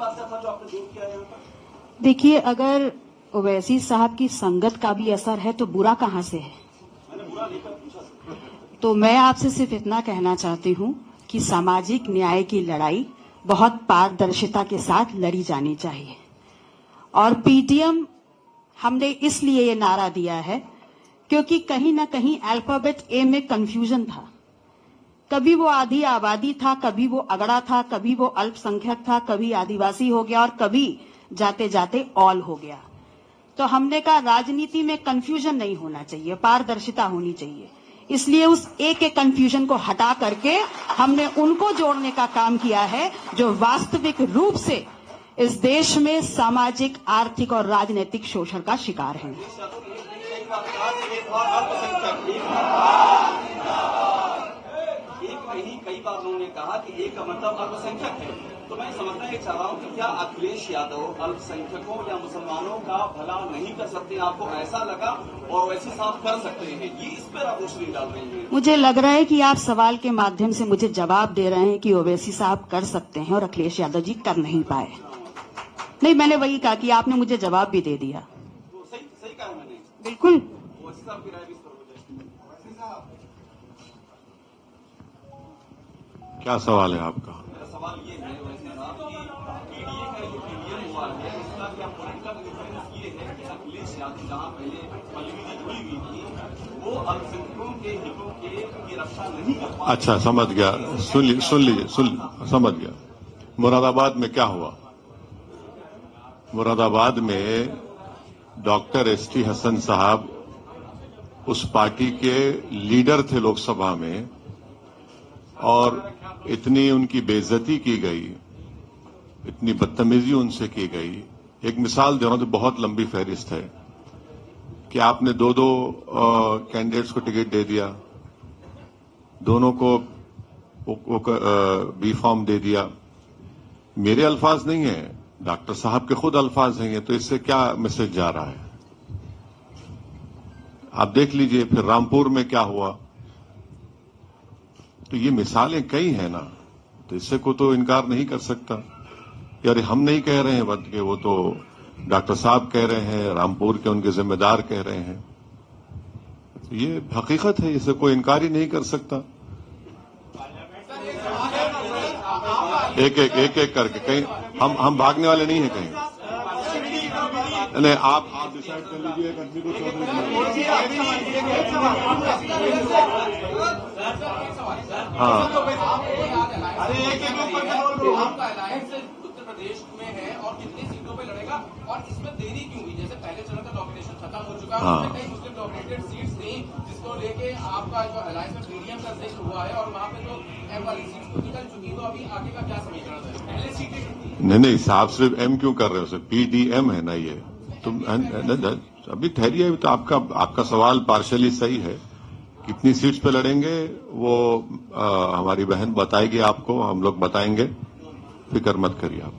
पर्चा था जो आपने दूर किया यहाँ पर? देखिए, अगर ओवैसी साहब की संगत का भी असर है तो बुरा कहाँ से है? मैंने बुरा नहीं पूछा। तो मैं आपसे सिर्फ इतना कहना चाहती हूँ कि सामाजिक न्याय की लड़ाई बहुत पारदर्शिता के साथ लड़ी जानी चाहिए। और पीटीएम हमने इसलिए ये नारा दिया है क्योंकि कहीं ना कहीं अल्फाबेट ए में कंफ्यूजन था। कभी वो आधी आबादी था, कभी वो अगड़ा था, कभी वो अल्पसंख्यक था, कभी आदिवासी हो गया और कभी जाते जाते ऑल हो गया। तो हमने कहा राजनीति में कंफ्यूजन नहीं होना चाहिए, पारदर्शिता होनी चाहिए। इसलिए उस एक के कंफ्यूजन को हटा करके हमने उनको जोड़ने का काम किया है जो वास्तविक रूप से इस देश में सामाजिक, आर्थिक और राजनीतिक शोषण का शिकार हैं। कई बार उन्होंने कहा कि एक का मतलब अल्पसंख्यक है। तो मैं समझना ये चाह रहा हूँ कि क्या अखिलेश यादव अल्पसंख्यकों या मुसलमानों का भला नहीं कर सकते? आपको ऐसा लगा और वैसे साफ कर सकते हैं, ये इस पर आप रोशनी डाल रही हैं। मुझे लग रहा है कि आप सवाल के माध्यम से मुझे जवाब दे रहे हैं कि ओवैसी साहब कर सकते हैं और अखिलेश यादव जी कर नहीं पाए। नहीं, मैंने वही कहा कि आपने मुझे जवाब भी दे दिया। सही कहा मैंने, बिल्कुल। क्या सवाल है आपका? मेरा सवाल ये है वैसे साहब कि पीडीए का जो पीडीएम हुआ है इसका क्या पॉलिटिकल डिफरेंस ये है कि अखिलेश यादव जहाँ पहले पल्लवी जी जुड़ी हुई थी वो अल्पसंख्यकों के हितों की रक्षा नहीं कर पा। अच्छा, समझ गया। सुन लीजिए, समझ गया। मुरादाबाद में क्या हुआ? मुरादाबाद में डॉक्टर एसटी हसन साहब उस पार्टी के लीडर थे लोकसभा में और इतनी उनकी बेइज्जती की गई, इतनी बदतमीजी उनसे की गई। एक मिसाल दे रहा हूं तो बहुत लंबी फहरिस्त है कि आपने दो कैंडिडेट्स को टिकट दे दिया, दोनों को बी फॉर्म दे दिया। मेरे अल्फाज नहीं है, डॉक्टर साहब के खुद अल्फाज हैं ये, तो इससे क्या मैसेज जा रहा है? आप देख लीजिए। फिर रामपुर में क्या हुआ? तो ये मिसालें कई हैं ना, तो इससे को तो इनकार नहीं कर सकता। यार हम नहीं कह रहे हैं बद के, वो तो डॉक्टर साहब कह रहे हैं, रामपुर के उनके जिम्मेदार कह रहे हैं। तो ये हकीकत है, इसे कोई इनकार ही नहीं कर सकता। एक एक करके कहीं हम भागने वाले नहीं है कहीं। नहीं, आप डिसाइड कर लीजिए, एक आदमी को हाँ। उत्तर प्रदेश में है और कितनी सीटों पे लड़ेगा और इसमें देरी क्यों हुई? जैसे पहले चरण का नॉमिनेशन खत्म हो चुका है, उसमें कई मुस्लिम डोमिनेटेड सीट्स थी जिसको लेके आपका जो अलायंस में पीडीएम का जिक्र हुआ है और वहाँ पे तो एम वाली सीट्स तो निकल चुकी। तो अभी आगे का क्या समीकरण है? पहले सीटें नहीं, साहब सिर्फ एम क्यों कर रहे हो? सिर्फ पीडीएम है ना ये। तुम अभी ठहरिए, तो आपका सवाल पार्शली सही है। कितनी सीट्स पे लड़ेंगे वो हमारी बहन बताएगी आपको, हम लोग बताएंगे, फिक्र मत करिए आप।